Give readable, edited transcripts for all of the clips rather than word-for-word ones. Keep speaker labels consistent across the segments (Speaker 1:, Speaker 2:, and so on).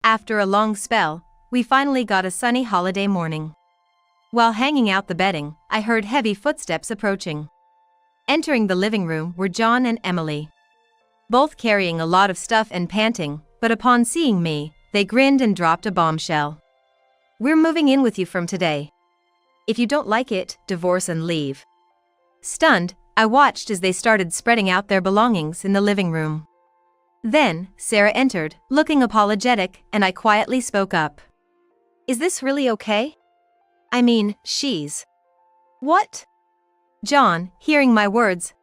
Speaker 1: After a long spell, we finally got a sunny holiday morning. While hanging out the bedding, I heard heavy footsteps approaching. Entering the living room were John and Emily. Both carrying a lot of stuff and panting, but upon seeing me, they grinned and dropped a bombshell. "We're moving in with you from today. If you don't like it, divorce and leave." Stunned, I watched as they started spreading out their belongings in the living room. Then, Sarah entered, looking apologetic, and I quietly spoke up. "Is this really okay? I mean, she's..." "What?" John, hearing my words,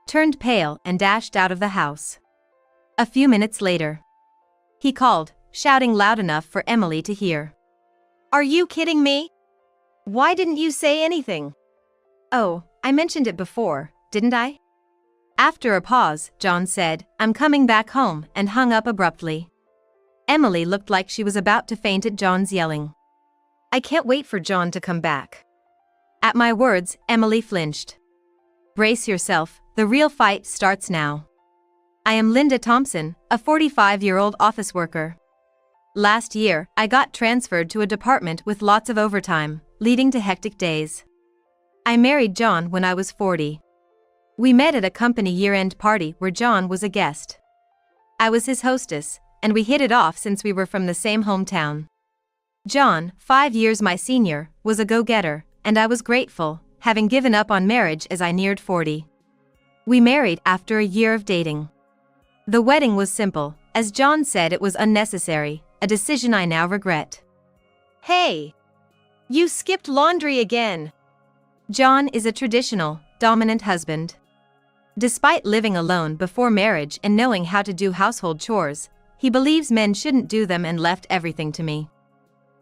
Speaker 1: turned pale and dashed out of the house. A few minutes later, he called, shouting loud enough for Emily to hear. "Are you kidding me? Why didn't you say anything?" "Oh, I mentioned it before, didn't I?" After a pause, John said, "I'm coming back home," and hung up abruptly. Emily looked like she was about to faint at John's yelling. "I can't wait for John to come back." At my words, Emily flinched. "Brace yourself, the real fight starts now. I am Linda Thompson, a 45-year-old office worker. Last year, I got transferred to a department with lots of overtime, leading to hectic days. I married John when I was 40. We met at a company year-end party where John was a guest. I was his hostess, and we hit it off since we were from the same hometown. John, 5 years my senior, was a go-getter, and I was grateful, having given up on marriage as I neared 40. We married after a year of dating. The wedding was simple, as John said it was unnecessary, a decision I now regret. "Hey! You skipped laundry again!" John is a traditional, dominant husband. Despite living alone before marriage and knowing how to do household chores, he believes men shouldn't do them and left everything to me.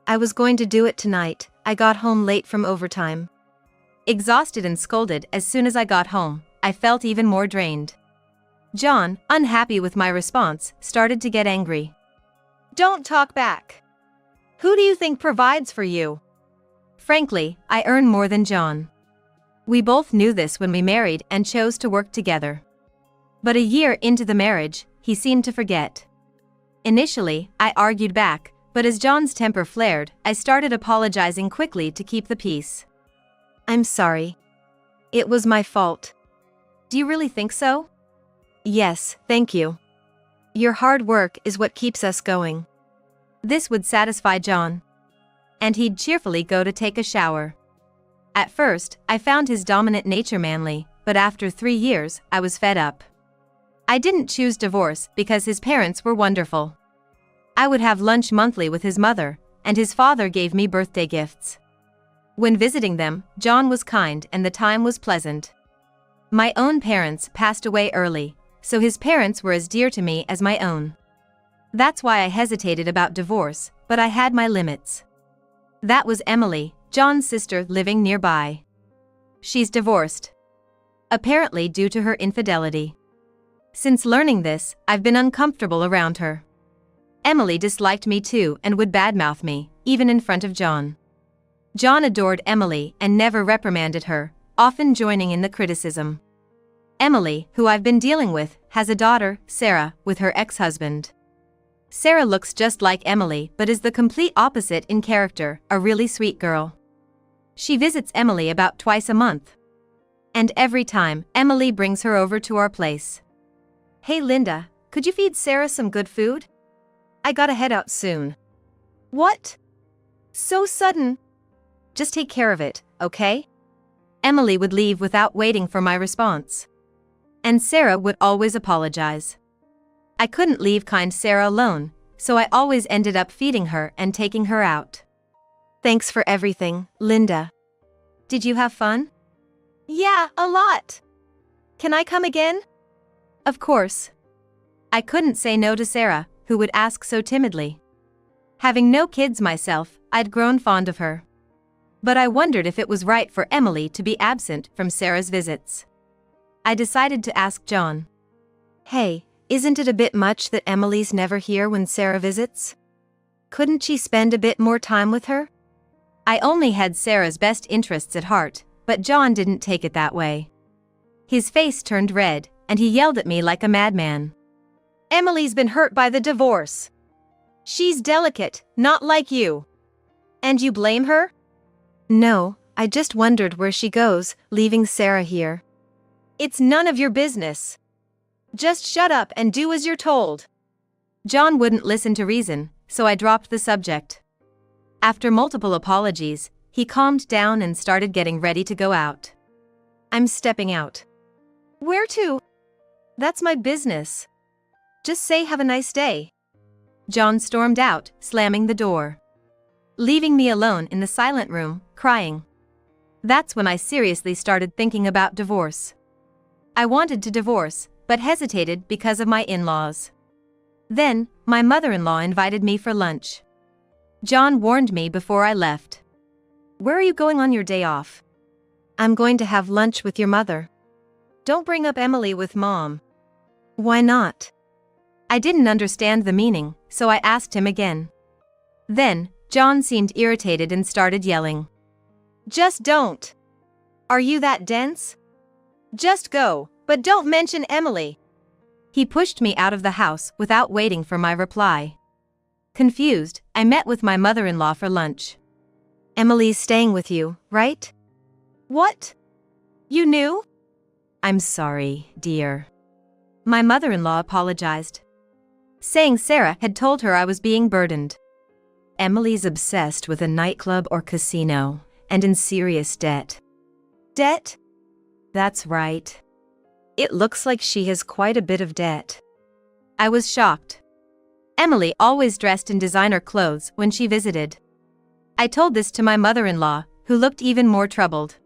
Speaker 1: "I was going to do it tonight. I got home late from overtime." Exhausted and scolded as soon as I got home, I felt even more drained. John, unhappy with my response, started to get angry. "Don't talk back. Who do you think provides for you?" Frankly, I earn more than John. We both knew this when we married and chose to work together. But a year into the marriage, he seemed to forget. Initially, I argued back, but as John's temper flared, I started apologizing quickly to keep the peace. "I'm sorry. It was my fault." "Do you really think so?" "Yes, thank you. Your hard work is what keeps us going." This would satisfy John. And he'd cheerfully go to take a shower. At first, I found his dominant nature manly, but after 3 years, I was fed up. I didn't choose divorce because his parents were wonderful. I would have lunch monthly with his mother, and his father gave me birthday gifts. When visiting them, John was kind and the time was pleasant. My own parents passed away early, so his parents were as dear to me as my own. That's why I hesitated about divorce, but I had my limits. That was Emily, John's sister, living nearby. She's divorced. Apparently due to her infidelity. Since learning this, I've been uncomfortable around her. Emily disliked me too and would badmouth me, even in front of John. John adored Emily and never reprimanded her, often joining in the criticism. Emily, who I've been dealing with, has a daughter, Sarah, with her ex-husband. Sarah looks just like Emily but is the complete opposite in character, a really sweet girl. She visits Emily about twice a month. And every time, Emily brings her over to our place. "Hey Linda, could you feed Sarah some good food? I gotta head out soon." "What? So sudden?" "Just take care of it, okay?" Emily would leave without waiting for my response. And Sarah would always apologize. I couldn't leave kind Sarah alone, so I always ended up feeding her and taking her out. "Thanks for everything, Linda. Did you have fun?" "Yeah, a lot. Can I come again?" "Of course." I couldn't say no to Sarah, who would ask so timidly. Having no kids myself, I'd grown fond of her. But I wondered if it was right for Emily to be absent from Sarah's visits. I decided to ask John. "Hey, isn't it a bit much that Emily's never here when Sarah visits? Couldn't she spend a bit more time with her?" I only had Sarah's best interests at heart, but John didn't take it that way. His face turned red, and he yelled at me like a madman. "Emily's been hurt by the divorce. She's delicate, not like you. And you blame her? No, I just wondered where she goes, leaving Sarah here. It's none of your business. Just shut up and do as you're told. John wouldn't listen to reason, so I dropped the subject. After multiple apologies, he calmed down and started getting ready to go out. I'm stepping out. Where to? That's my business. Just say have a nice day. John stormed out, slamming the door, leaving me alone in the silent room, crying. That's when I seriously started thinking about divorce. I wanted to divorce, but hesitated because of my in-laws. Then, my mother-in-law invited me for lunch. John warned me before I left. Where are you going on your day off? I'm going to have lunch with your mother. Don't bring up Emily with Mom. Why not? I didn't understand the meaning, so I asked him again. Then, John seemed irritated and started yelling. Just don't. Are you that dense? Just go, but don't mention Emily. He pushed me out of the house without waiting for my reply. Confused, I met with my mother-in-law for lunch. Emily's staying with you, right? What? You knew? I'm sorry, dear. My mother-in-law apologized, saying Sarah had told her I was being burdened. Emily's obsessed with a nightclub or casino, and in serious debt. Debt? That's right. It looks like she has quite a bit of debt. I was shocked. Emily always dressed in designer clothes when she visited. I told this to my mother-in-law, who looked even more troubled.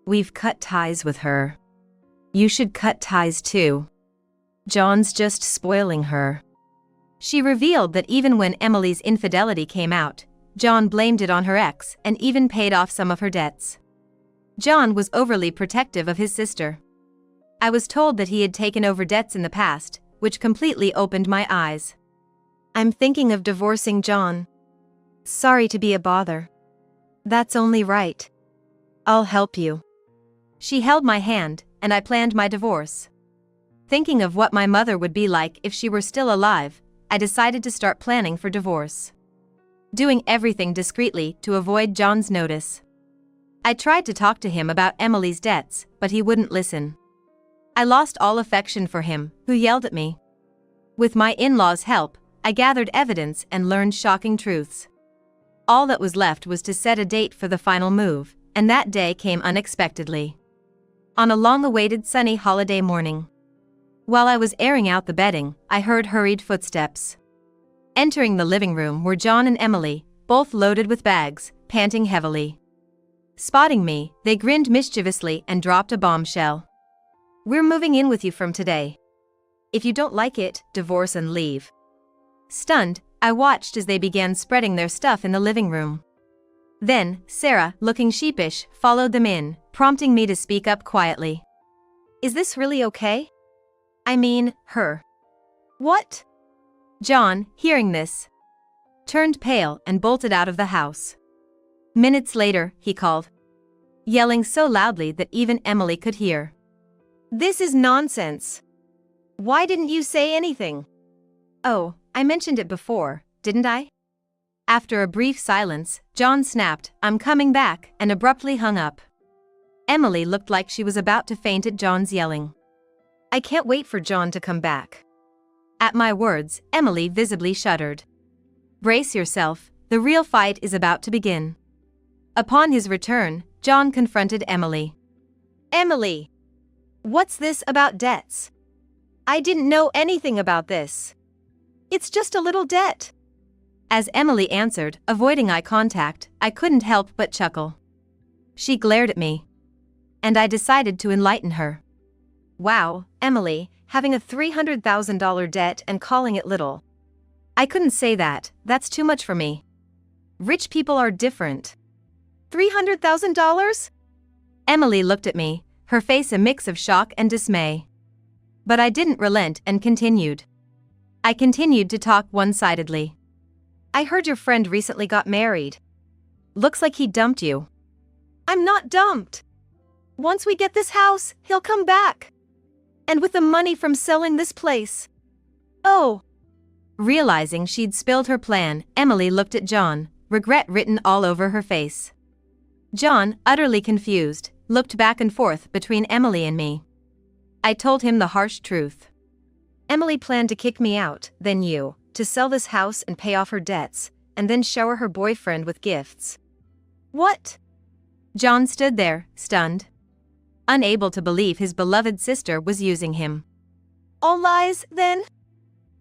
Speaker 1: We've cut ties with her. You should cut ties too. John's just spoiling her. She revealed that even when Emily's infidelity came out, John blamed it on her ex and even paid off some of her debts. John was overly protective of his sister. I was told that he had taken over debts in the past, which completely opened my eyes. I'm thinking of divorcing John. Sorry to be a bother. That's only right. I'll help you. She held my hand, and I planned my divorce. Thinking of what my mother would be like if she were still alive, I decided to start planning for divorce. Doing everything discreetly to avoid John's notice. I tried to talk to him about Emily's debts, but he wouldn't listen. I lost all affection for him, who yelled at me. With my in-laws' help, I gathered evidence and learned shocking truths. All that was left was to set a date for the final move, and that day came unexpectedly. On a long-awaited sunny holiday morning. While I was airing out the bedding, I heard hurried footsteps. Entering the living room were John and Emily, both loaded with bags, panting heavily. Spotting me, they grinned mischievously and dropped a bombshell. We're moving in with you from today. If you don't like it, divorce and leave. Stunned, I watched as they began spreading their stuff in the living room. Then, Sarah, looking sheepish, followed them in, prompting me to speak up quietly. Is this really okay? I mean, her. What? John, hearing this, turned pale and bolted out of the house. Minutes later, he called, yelling so loudly that even Emily could hear. This is nonsense. Why didn't you say anything? Oh, I mentioned it before, didn't I? After a brief silence, John snapped, I'm coming back, and abruptly hung up. Emily looked like she was about to faint at John's yelling. I can't wait for John to come back. At my words, Emily visibly shuddered. Brace yourself, the real fight is about to begin. Upon his return, John confronted Emily. Emily! What's this about debts? I didn't know anything about this. It's just a little debt. As Emily answered, avoiding eye contact, I couldn't help but chuckle. She glared at me. And I decided to enlighten her. Wow, Emily, having a $300,000 debt and calling it little. I couldn't say that, that's too much for me. Rich people are different. $300,000? Emily looked at me, her face a mix of shock and dismay. But I didn't relent and continued. I continued to talk one-sidedly. I heard your friend recently got married. Looks like he dumped you. I'm not dumped. Once we get this house, he'll come back. And with the money from selling this place. Oh. Realizing she'd spilled her plan, Emily looked at John, regret written all over her face. John, utterly confused, looked back and forth between Emily and me. I told him the harsh truth. Emily planned to kick me out, then you, to sell this house and pay off her debts, and then shower her boyfriend with gifts. What? John stood there, stunned, unable to believe his beloved sister was using him. All lies, then?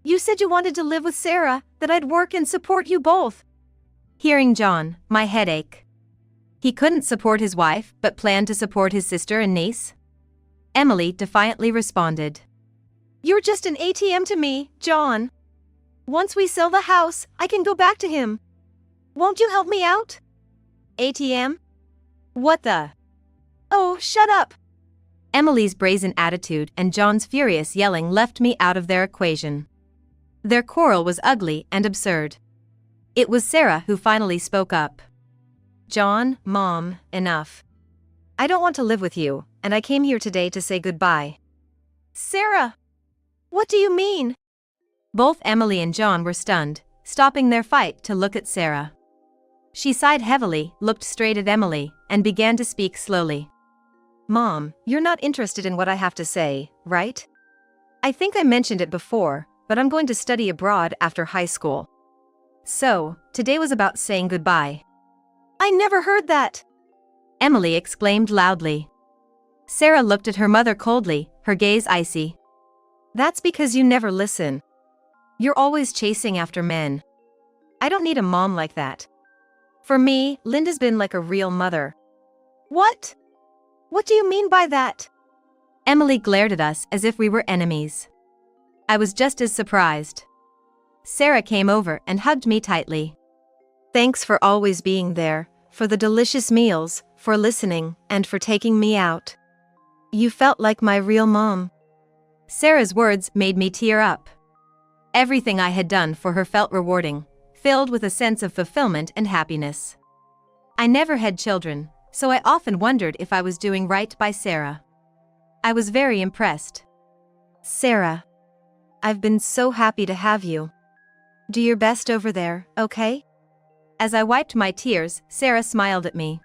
Speaker 1: You said you wanted to live with Sarah, that I'd work and support you both. Hearing John, my head ached. He couldn't support his wife, but planned to support his sister and niece? Emily defiantly responded. You're just an ATM to me, John. Once we sell the house, I can go back to him. Won't you help me out? ATM? What the? Oh, shut up. Emily's brazen attitude and John's furious yelling left me out of their equation. Their quarrel was ugly and absurd. It was Sarah who finally spoke up. John, Mom, enough. I don't want to live with you, and I came here today to say goodbye. Sarah! What do you mean? Both Emily and John were stunned, stopping their fight to look at Sarah. She sighed heavily, looked straight at Emily, and began to speak slowly. Mom, you're not interested in what I have to say, right? I think I mentioned it before, but I'm going to study abroad after high school. So, today was about saying goodbye. I never heard that! Emily exclaimed loudly. Sarah looked at her mother coldly, her gaze icy. That's because you never listen. You're always chasing after men. I don't need a mom like that. For me, Linda's been like a real mother. What? What do you mean by that? Emily glared at us as if we were enemies. I was just as surprised. Sarah came over and hugged me tightly. Thanks for always being there, for the delicious meals, for listening, and for taking me out. You felt like my real mom. Sarah's words made me tear up. Everything I had done for her felt rewarding, filled with a sense of fulfillment and happiness. I never had children, so I often wondered if I was doing right by Sarah. I was very impressed. Sarah, I've been so happy to have you. Do your best over there, okay? As I wiped my tears, Sarah smiled at me.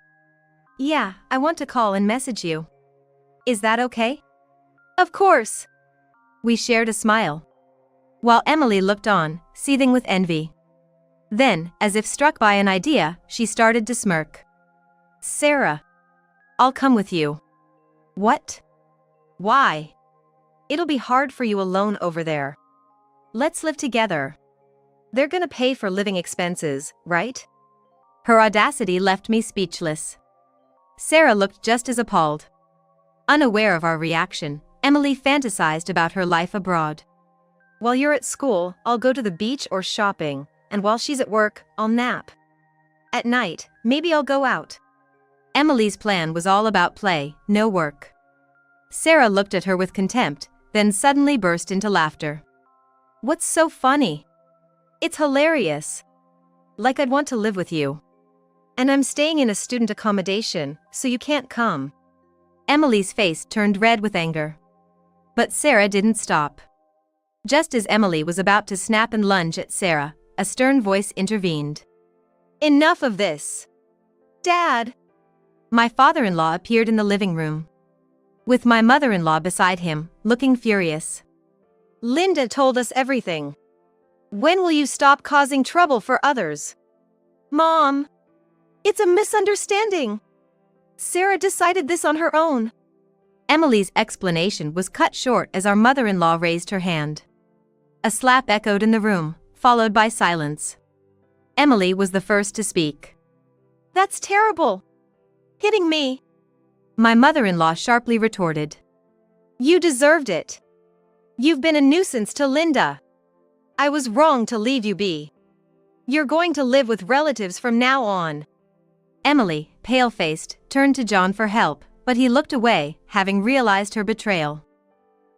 Speaker 1: Yeah, I want to call and message you. Is that okay? Of course. We shared a smile, while Emily looked on, seething with envy. Then, as if struck by an idea, she started to smirk. Sarah, I'll come with you. What? Why? It'll be hard for you alone over there. Let's live together. They're gonna pay for living expenses, right? Her audacity left me speechless. Sarah looked just as appalled. Unaware of our reaction, Emily fantasized about her life abroad. While you're at school, I'll go to the beach or shopping, and while she's at work, I'll nap. At night, maybe I'll go out. Emily's plan was all about play, no work. Sarah looked at her with contempt, then suddenly burst into laughter. What's so funny? It's hilarious. Like I'd want to live with you. And I'm staying in a student accommodation, so you can't come. Emily's face turned red with anger. But Sarah didn't stop. Just as Emily was about to snap and lunge at Sarah, a stern voice intervened. Enough of this. Dad! My father-in-law appeared in the living room, with my mother-in-law beside him, looking furious. Linda told us everything. When will you stop causing trouble for others? Mom! It's a misunderstanding. Sarah decided this on her own. Emily's explanation was cut short as our mother-in-law raised her hand. A slap echoed in the room, followed by silence. Emily was the first to speak. That's terrible. Hitting me. My mother-in-law sharply retorted. You deserved it. You've been a nuisance to Linda. I was wrong to leave you be. You're going to live with relatives from now on. Emily, pale-faced, turned to John for help, but he looked away, having realized her betrayal.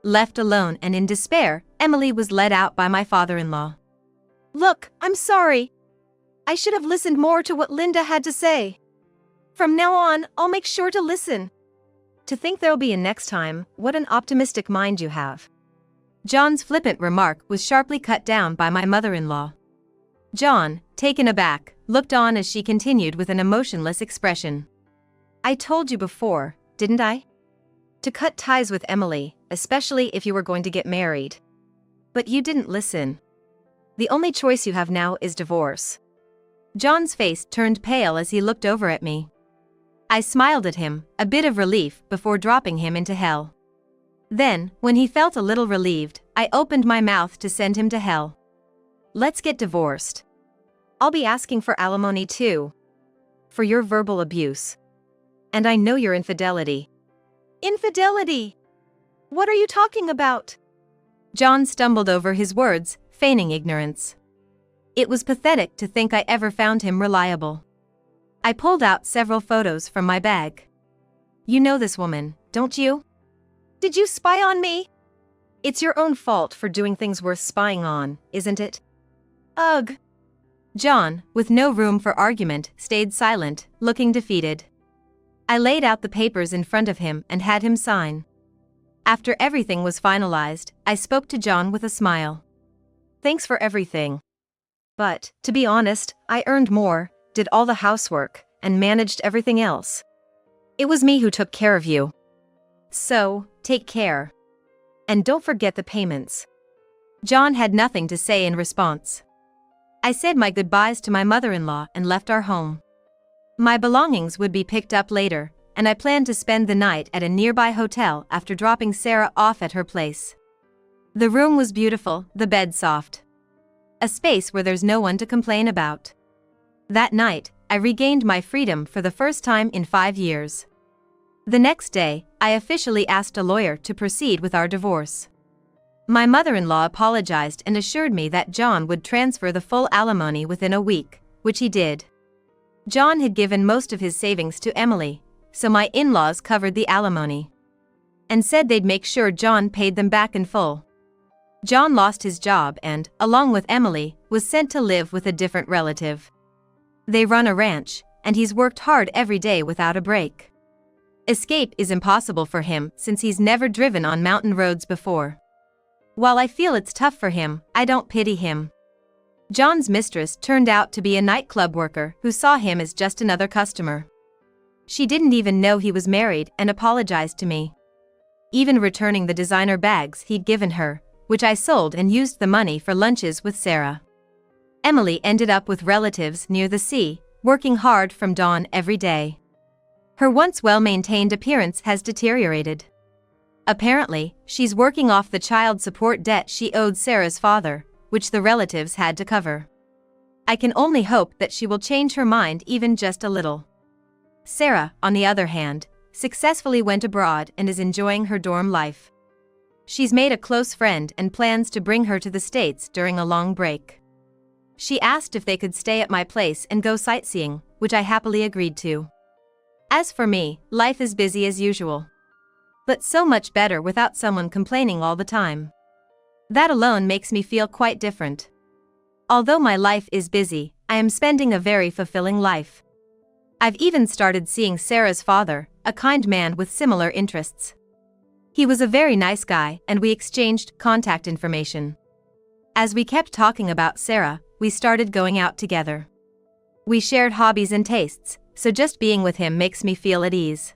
Speaker 1: Left alone and in despair, Emily was led out by my father-in-law. Look, I'm sorry. I should have listened more to what Linda had to say. From now on, I'll make sure to listen. To think there'll be a next time, what an optimistic mind you have. John's flippant remark was sharply cut down by my mother-in-law. John, taken aback, looked on as she continued with an emotionless expression. I told you before, didn't I? To cut ties with Emily, especially if you were going to get married. But you didn't listen. The only choice you have now is divorce. John's face turned pale as he looked over at me. I smiled at him, a bit of relief before dropping him into hell. Then, when he felt a little relieved, I opened my mouth to send him to hell. Let's get divorced. I'll be asking for alimony too. For your verbal abuse. And I know your infidelity. Infidelity? What are you talking about? John stumbled over his words, feigning ignorance. It was pathetic to think I ever found him reliable. I pulled out several photos from my bag. You know this woman, don't you? Did you spy on me? It's your own fault for doing things worth spying on, isn't it? Ugh. John, with no room for argument, stayed silent, looking defeated. I laid out the papers in front of him and had him sign. After everything was finalized, I spoke to John with a smile. Thanks for everything. But, to be honest, I earned more, did all the housework, and managed everything else. It was me who took care of you. So, take care. And don't forget the payments. John had nothing to say in response. I said my goodbyes to my mother-in-law and left our home. My belongings would be picked up later, and I planned to spend the night at a nearby hotel after dropping Sarah off at her place. The room was beautiful, the bed soft. A space where there's no one to complain about. That night, I regained my freedom for the first time in 5 years. The next day, I officially asked a lawyer to proceed with our divorce. My mother-in-law apologized and assured me that John would transfer the full alimony within a week, which he did. John had given most of his savings to Emily, so my in-laws covered the alimony. And said they'd make sure John paid them back in full. John lost his job and, along with Emily, was sent to live with a different relative. They run a ranch, and he's worked hard every day without a break. Escape is impossible for him since he's never driven on mountain roads before. While I feel it's tough for him, I don't pity him. John's mistress turned out to be a nightclub worker who saw him as just another customer. She didn't even know he was married and apologized to me. Even returning the designer bags he'd given her, which I sold and used the money for lunches with Sarah. Emily ended up with relatives near the sea, working hard from dawn every day. Her once well-maintained appearance has deteriorated. Apparently, she's working off the child support debt she owed Sarah's father, which the relatives had to cover. I can only hope that she will change her mind even just a little. Sarah, on the other hand, successfully went abroad and is enjoying her dorm life. She's made a close friend and plans to bring her to the States during a long break. She asked if they could stay at my place and go sightseeing, which I happily agreed to. As for me, life is busy as usual. But so much better without someone complaining all the time. That alone makes me feel quite different. Although my life is busy, I am spending a very fulfilling life. I've even started seeing Sarah's father, a kind man with similar interests. He was a very nice guy and we exchanged contact information. As we kept talking about Sarah, we started going out together. We shared hobbies and tastes, so just being with him makes me feel at ease.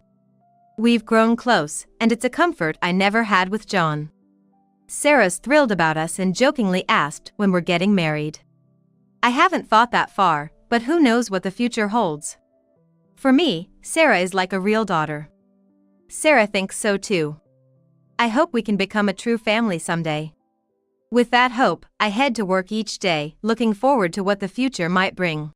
Speaker 1: We've grown close, and it's a comfort I never had with John. Sarah's thrilled about us and jokingly asked when we're getting married. I haven't thought that far, but who knows what the future holds. For me, Sarah is like a real daughter. Sarah thinks so too. I hope we can become a true family someday. With that hope, I head to work each day, looking forward to what the future might bring.